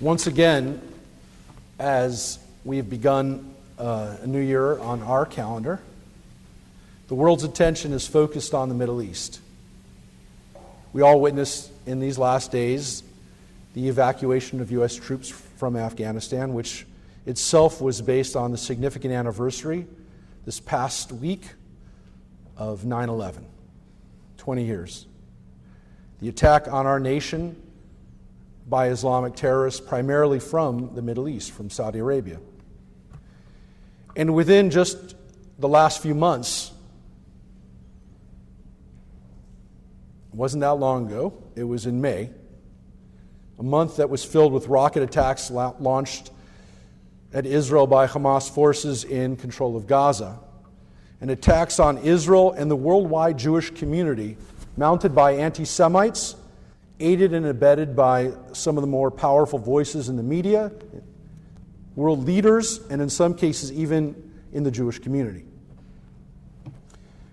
Once again, as we have begun a new year on our calendar, the world's attention is focused on the Middle East. We all witnessed in these last days the evacuation of U.S. troops from Afghanistan, which itself was based on the significant anniversary this past week of 9/11, 20 years. The attack on our nation by Islamic terrorists, primarily from the Middle East, from Saudi Arabia. And within just the last few months, it wasn't that long ago, it was in May, a month that was filled with rocket attacks launched at Israel by Hamas forces in control of Gaza, and attacks on Israel and the worldwide Jewish community mounted by anti-Semites, aided and abetted by some of the more powerful voices in the media, world leaders, and in some cases even in the Jewish community.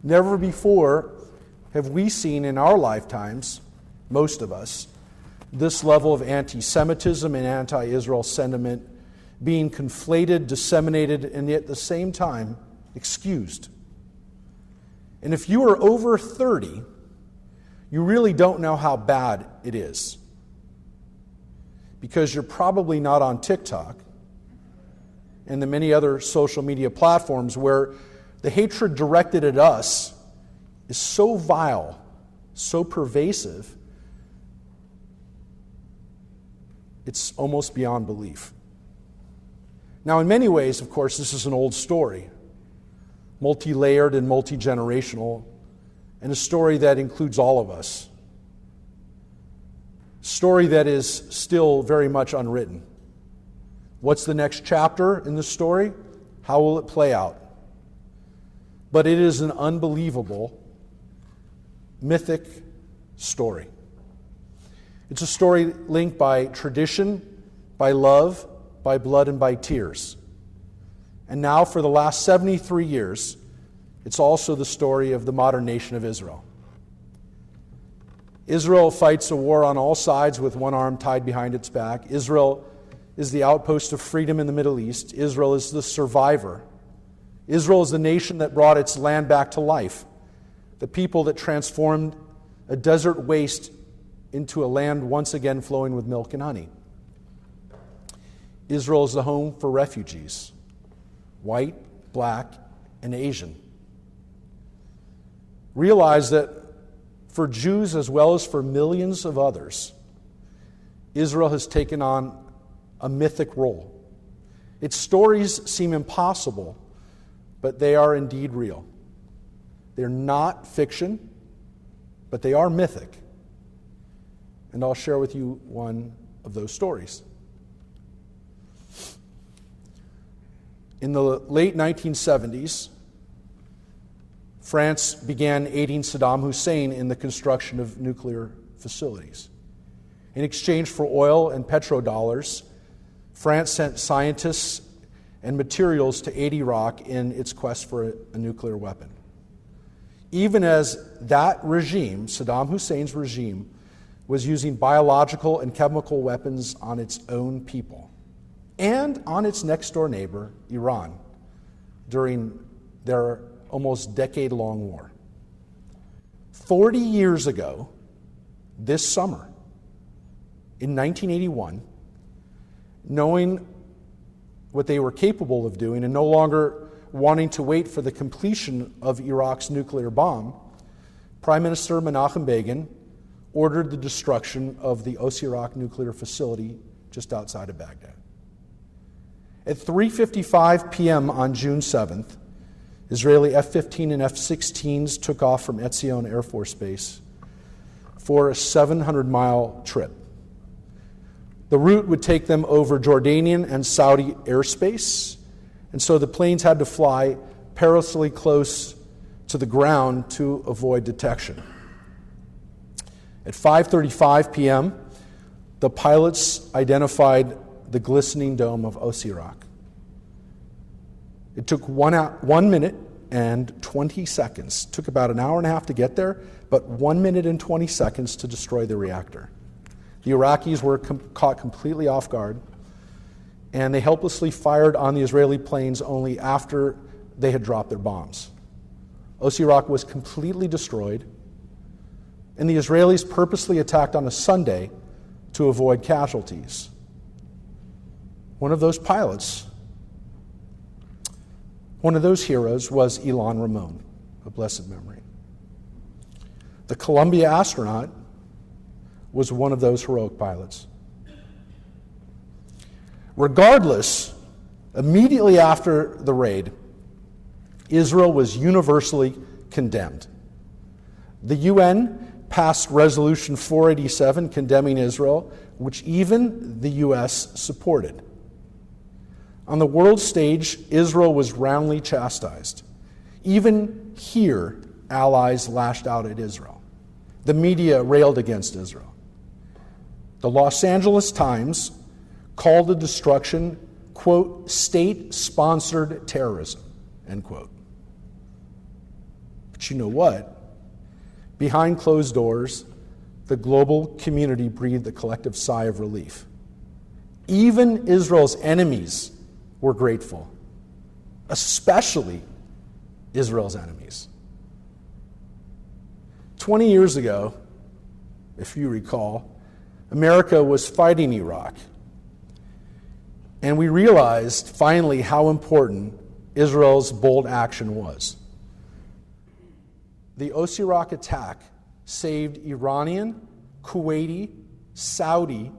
Never before have we seen in our lifetimes, most of us, this level of anti-Semitism and anti-Israel sentiment being conflated, disseminated, and yet at the same time excused. And if you are over 30, you really don't know how bad it is, because you're probably not on TikTok and the many other social media platforms where the hatred directed at us is so vile, so pervasive, it's almost beyond belief. Now, in many ways, of course, this is an old story, multi-layered and multi-generational, and a story that includes all of us. A story that is still very much unwritten. What's the next chapter in the story? How will it play out? But it is an unbelievable, mythic story. It's a story linked by tradition, by love, by blood, and by tears. And now, for the last 73 years, it's also the story of the modern nation of Israel. Israel fights a war on all sides with one arm tied behind its back. Israel is the outpost of freedom in the Middle East. Israel is the survivor. Israel is the nation that brought its land back to life, the people that transformed a desert waste into a land once again flowing with milk and honey. Israel is the home for refugees, white, black, and Asian. Realize that for Jews as well as for millions of others, Israel has taken on a mythic role. Its stories seem impossible, but they are indeed real. They're not fiction, but they are mythic. And I'll share with you one of those stories. In the late 1970s, France began aiding Saddam Hussein in the construction of nuclear facilities. In exchange for oil and petrodollars, France sent scientists and materials to aid Iraq in its quest for a nuclear weapon. Even as that regime, Saddam Hussein's regime, was using biological and chemical weapons on its own people and on its next-door neighbor, Iran, during their almost decade-long war. 40 years ago, this summer, in 1981, knowing what they were capable of doing and no longer wanting to wait for the completion of Iraq's nuclear bomb, Prime Minister Menachem Begin ordered the destruction of the Osirak nuclear facility just outside of Baghdad. At 3:55 p.m. on June 7th, Israeli F-15 and F-16s took off from Etzion Air Force Base for a 700-mile trip. The route would take them over Jordanian and Saudi airspace, and so the planes had to fly perilously close to the ground to avoid detection. At 5:35 p.m., the pilots identified the glistening dome of Osirak. It took 1 minute and 20 seconds. It took about an hour and a half to get there, but 1 minute and 20 seconds to destroy the reactor. The Iraqis were caught completely off guard, and they helplessly fired on the Israeli planes only after they had dropped their bombs. Osirak was completely destroyed, and the Israelis purposely attacked on a Sunday to avoid casualties. One of those pilots, one of those heroes was Ilan Ramon, of blessed memory. The Columbia astronaut was one of those heroic pilots. Regardless, immediately after the raid, Israel was universally condemned. The UN passed Resolution 487 condemning Israel, which even the U.S. supported. On the world stage, Israel was roundly chastised. Even here, allies lashed out at Israel. The media railed against Israel. The Los Angeles Times called the destruction, quote, state-sponsored terrorism, end quote. But you know what? Behind closed doors, the global community breathed a collective sigh of relief. Even Israel's enemies were grateful, especially Israel's enemies. 20 years ago, if you recall, America was fighting Iraq. And we realized finally how important Israel's bold action was. The Osirak attack saved Iranian, Kuwaiti, Saudi,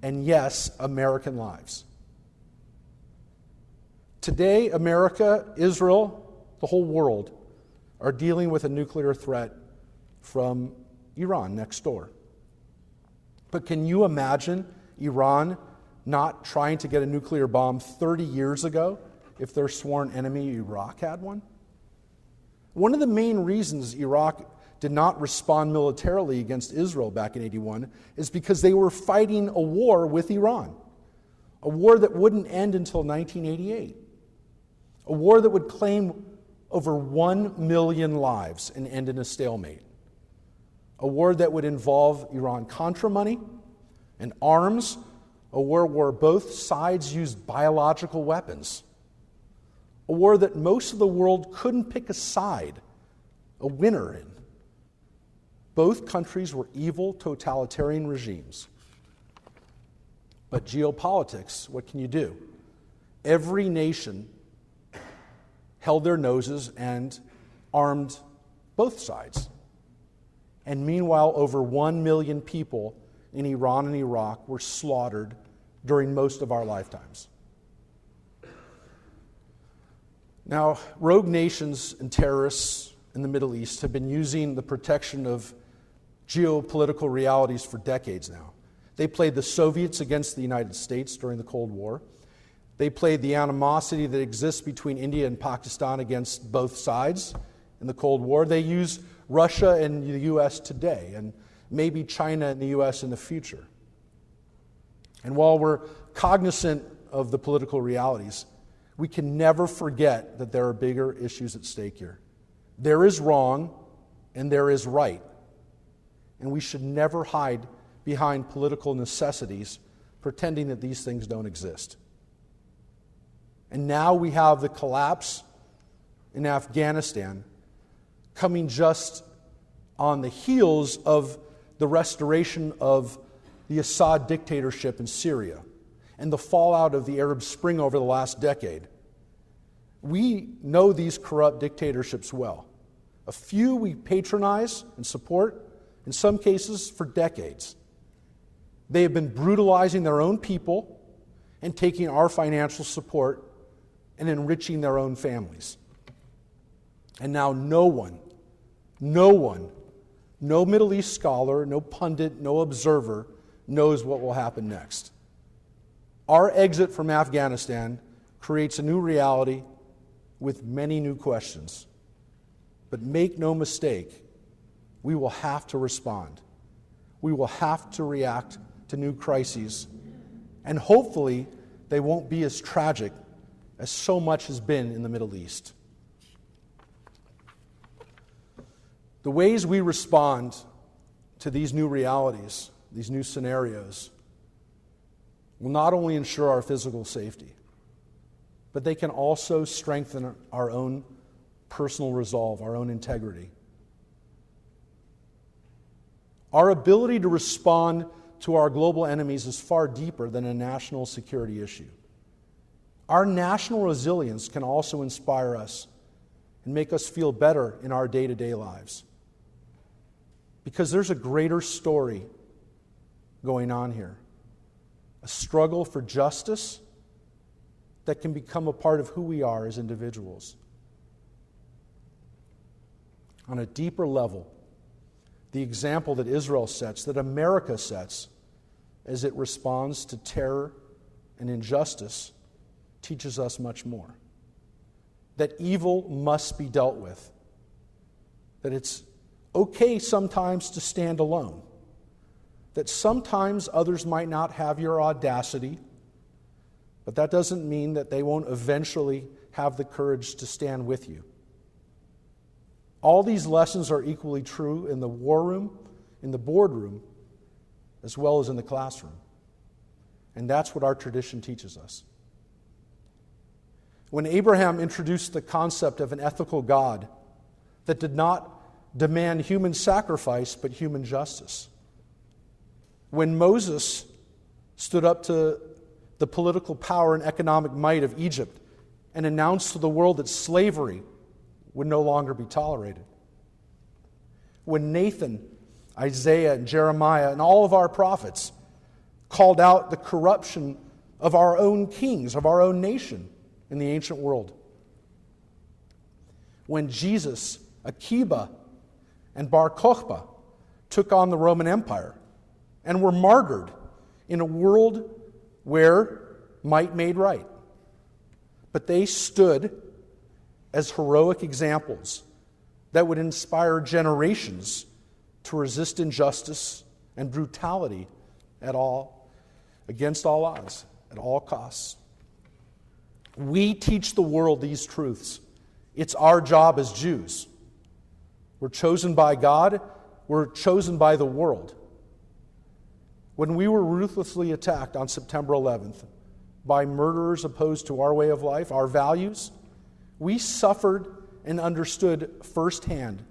and yes, American lives. Today, America, Israel, the whole world are dealing with a nuclear threat from Iran next door. But can you imagine Iran not trying to get a nuclear bomb 30 years ago if their sworn enemy Iraq had one? One of the main reasons Iraq did not respond militarily against Israel back in 81 is because they were fighting a war with Iran, a war that wouldn't end until 1988, a war that would claim over 1 million lives and end in a stalemate, a war that would involve Iran-Contra money and arms, a war where both sides used biological weapons, a war that most of the world couldn't pick a side, a winner in. Both countries were evil, totalitarian regimes. But geopolitics, what can you do? Every nation held their noses and armed both sides. And meanwhile, over 1 million people in Iran and Iraq were slaughtered during most of our lifetimes. Now, rogue nations and terrorists in the Middle East have been using the protection of geopolitical realities for decades now. They played the Soviets against the United States during the Cold War. They played the animosity that exists between India and Pakistan against both sides in the Cold War. They use Russia and the U.S. today, and maybe China and the U.S. in the future. And while we're cognizant of the political realities, we can never forget that there are bigger issues at stake here. There is wrong and there is right. And we should never hide behind political necessities, pretending that these things don't exist. And now we have the collapse in Afghanistan coming just on the heels of the restoration of the Assad dictatorship in Syria and the fallout of the Arab Spring over the last decade. We know these corrupt dictatorships well. A few we patronize and support, in some cases for decades. They have been brutalizing their own people and taking our financial support and enriching their own families. And now no one, no Middle East scholar, no pundit, no observer knows what will happen next. Our exit from Afghanistan creates a new reality with many new questions. But make no mistake, we will have to respond. We will have to react to new crises. And hopefully, they won't be as tragic as so much has been in the Middle East. The ways we respond to these new realities, these new scenarios, will not only ensure our physical safety, but they can also strengthen our own personal resolve, our own integrity. Our ability to respond to our global enemies is far deeper than a national security issue. Our national resilience can also inspire us and make us feel better in our day-to-day lives. Because there's a greater story going on here. A struggle for justice that can become a part of who we are as individuals. On a deeper level, the example that Israel sets, that America sets, as it responds to terror and injustice, teaches us much more. That evil must be dealt with. That it's okay sometimes to stand alone. That sometimes others might not have your audacity, but that doesn't mean that they won't eventually have the courage to stand with you. All these lessons are equally true in the war room, in the boardroom, as well as in the classroom. And that's what our tradition teaches us. When Abraham introduced the concept of an ethical God that did not demand human sacrifice but human justice, when Moses stood up to the political power and economic might of Egypt and announced to the world that slavery would no longer be tolerated, when Nathan, Isaiah, and Jeremiah, and all of our prophets called out the corruption of our own kings, of our own nation in the ancient world, when Jesus, Akiba, and Bar Kokhba took on the Roman Empire and were martyred in a world where might made right. But they stood as heroic examples that would inspire generations to resist injustice and brutality against all odds, at all costs. We teach the world these truths. It's our job as Jews. We're chosen by God. We're chosen by the world. When we were ruthlessly attacked on September 11th by murderers opposed to our way of life, our values, we suffered and understood firsthand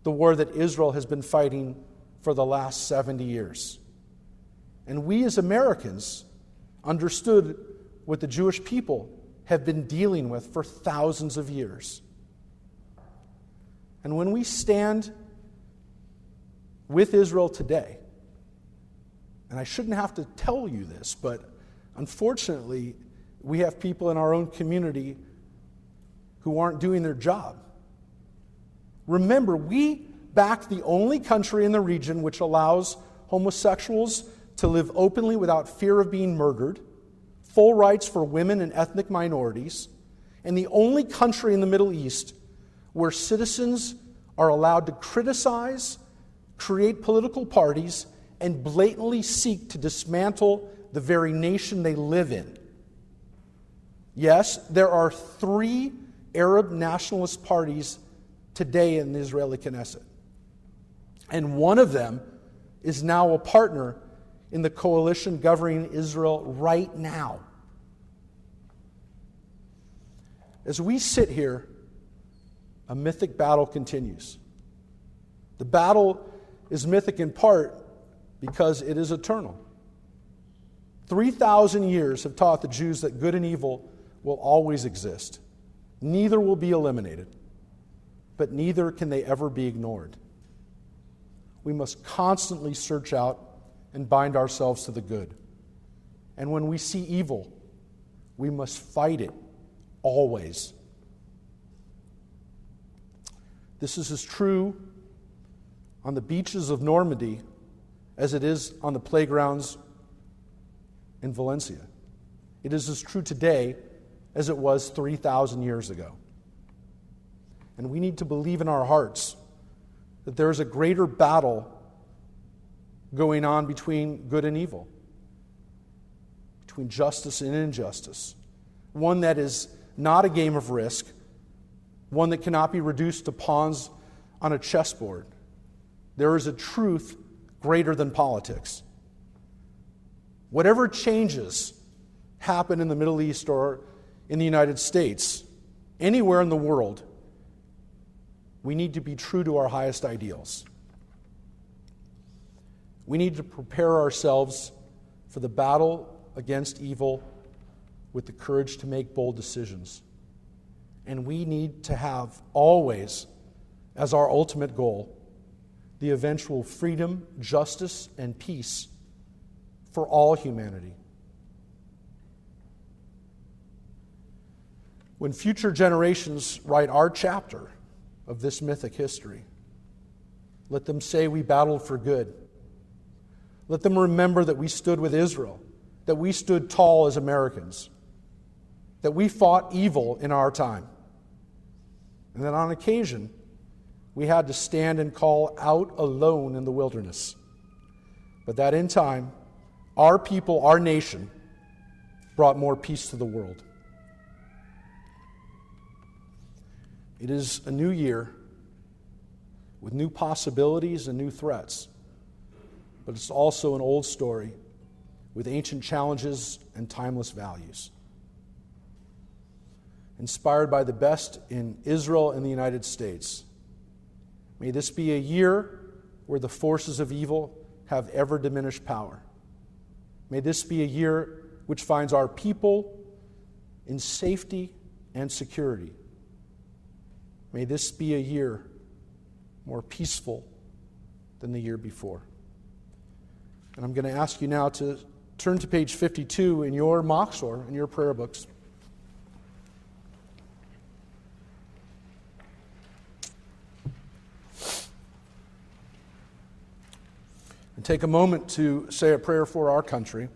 the war that Israel has been fighting for the last 70 years. And we as Americans understood what the Jewish people have been dealing with for thousands of years. And when we stand with Israel today, and I shouldn't have to tell you this, but unfortunately, we have people in our own community who aren't doing their job. Remember, we back the only country in the region which allows homosexuals to live openly without fear of being murdered, full rights for women and ethnic minorities, and the only country in the Middle East where citizens are allowed to criticize, create political parties, and blatantly seek to dismantle the very nation they live in. Yes, there are 3 Arab nationalist parties today in the Israeli Knesset. And one of them is now a partner in the coalition governing Israel right now. As we sit here, a mythic battle continues. The battle is mythic in part because it is eternal. 3,000 years have taught the Jews that good and evil will always exist. Neither will be eliminated, but neither can they ever be ignored. We must constantly search out and bind ourselves to the good. And when we see evil, we must fight it always. This is as true on the beaches of Normandy as it is on the playgrounds in Valencia. It is as true today as it was 3,000 years ago. And we need to believe in our hearts that there is a greater battle going on between good and evil, between justice and injustice, one that is not a game of risk, one that cannot be reduced to pawns on a chessboard. There is a truth greater than politics. whatever changes happen in the Middle East or in the United States, anywhere in the world, we need to be true to our highest ideals. We need to prepare ourselves for the battle against evil with the courage to make bold decisions. And we need to have always, as our ultimate goal, the eventual freedom, justice, and peace for all humanity. When future generations write our chapter of this mythic history, let them say we battled for good. Let them remember that we stood with Israel, that we stood tall as Americans, that we fought evil in our time, and that on occasion we had to stand and call out alone in the wilderness, but that in time, our people, our nation, brought more peace to the world. It is a new year with new possibilities and new threats, but it's also an old story with ancient challenges and timeless values. Inspired by the best in Israel and the United States, may this be a year where the forces of evil have ever diminished power. May this be a year which finds our people in safety and security. May this be a year more peaceful than the year before. And I'm going to ask you now to turn to page 52 in your Machzor, in your prayer books. And take a moment to say a prayer for our country.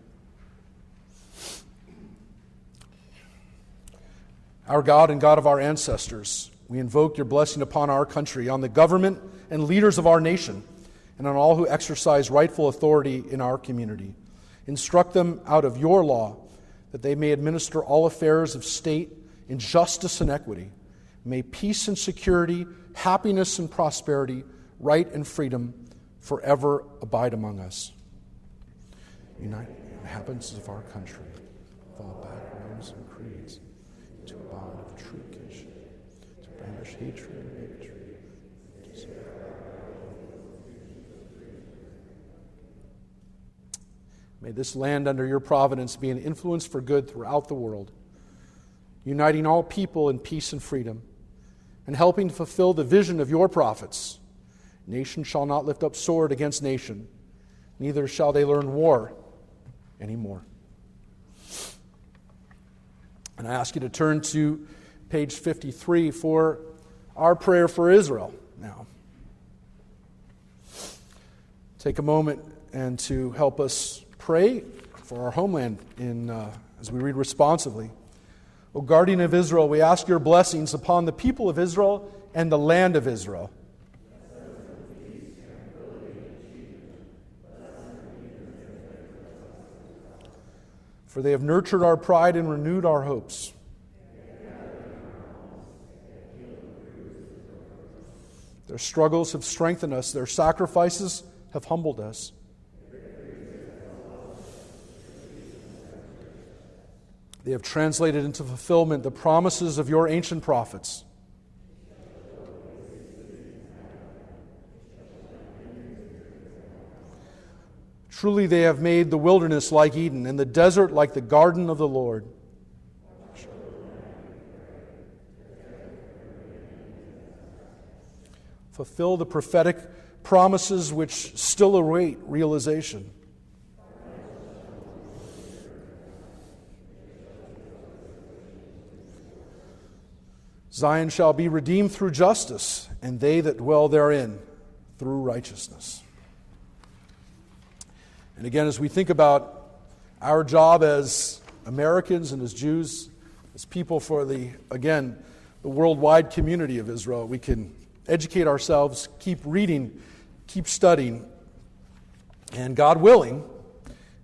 Our God and God of our ancestors, we invoke your blessing upon our country, on the government and leaders of our nation, and on all who exercise rightful authority in our community. Instruct them out of your law, that they may administer all affairs of state in justice and equity. May peace and security, happiness and prosperity, right and freedom forever abide among us. Unite the inhabitants of our country, with all backgrounds and creeds, into a bond of true kinship, to banish hatred and bigotry. May this land under your providence be an influence for good throughout the world, uniting all people in peace and freedom, and helping to fulfill the vision of your prophets. Nation shall not lift up sword against nation, neither shall they learn war anymore. And I ask you to turn to page 53 for our prayer for Israel now. Take a moment and to help us pray for our homeland as we read responsively. O guardian of Israel, we ask your blessings upon the people of Israel and the land of Israel. For they have nurtured our pride and renewed our hopes. Their struggles have strengthened us. Their sacrifices have humbled us. They have translated into fulfillment the promises of your ancient prophets. Truly they have made the wilderness like Eden, and the desert like the garden of the Lord. Fulfill the prophetic promises which still await realization. Zion shall be redeemed through justice, and they that dwell therein through righteousness. And again, as we think about our job as Americans and as Jews, as people for the worldwide community of Israel, we can educate ourselves, keep reading, keep studying, and God willing,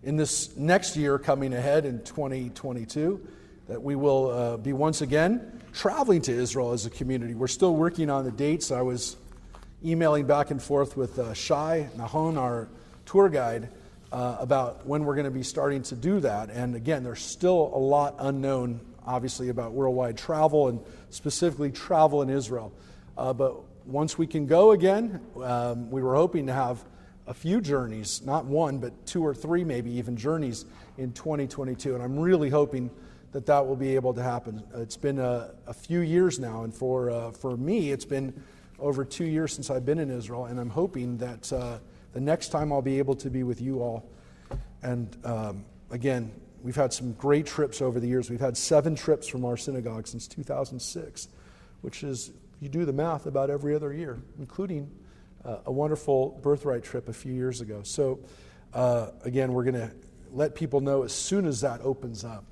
in this next year coming ahead in 2022, that we will be once again traveling to Israel as a community. We're still working on the dates. I was emailing back and forth with Shai Nahon, our tour guide, about when we're going to be starting to do that. And again, there's still a lot unknown, obviously, about worldwide travel and specifically travel in Israel. But once we can go again, we were hoping to have a few journeys, not one, but 2 or 3 maybe even journeys in 2022. And I'm really hoping that that will be able to happen. It's been a few years now, and for me, it's been over 2 years since I've been in Israel, and I'm hoping that the next time I'll be able to be with you all. And again, we've had some great trips over the years. We've had 7 trips from our synagogue since 2006, which is, you do the math, about every other year, including a wonderful birthright trip a few years ago. So again, we're going to let people know as soon as that opens up.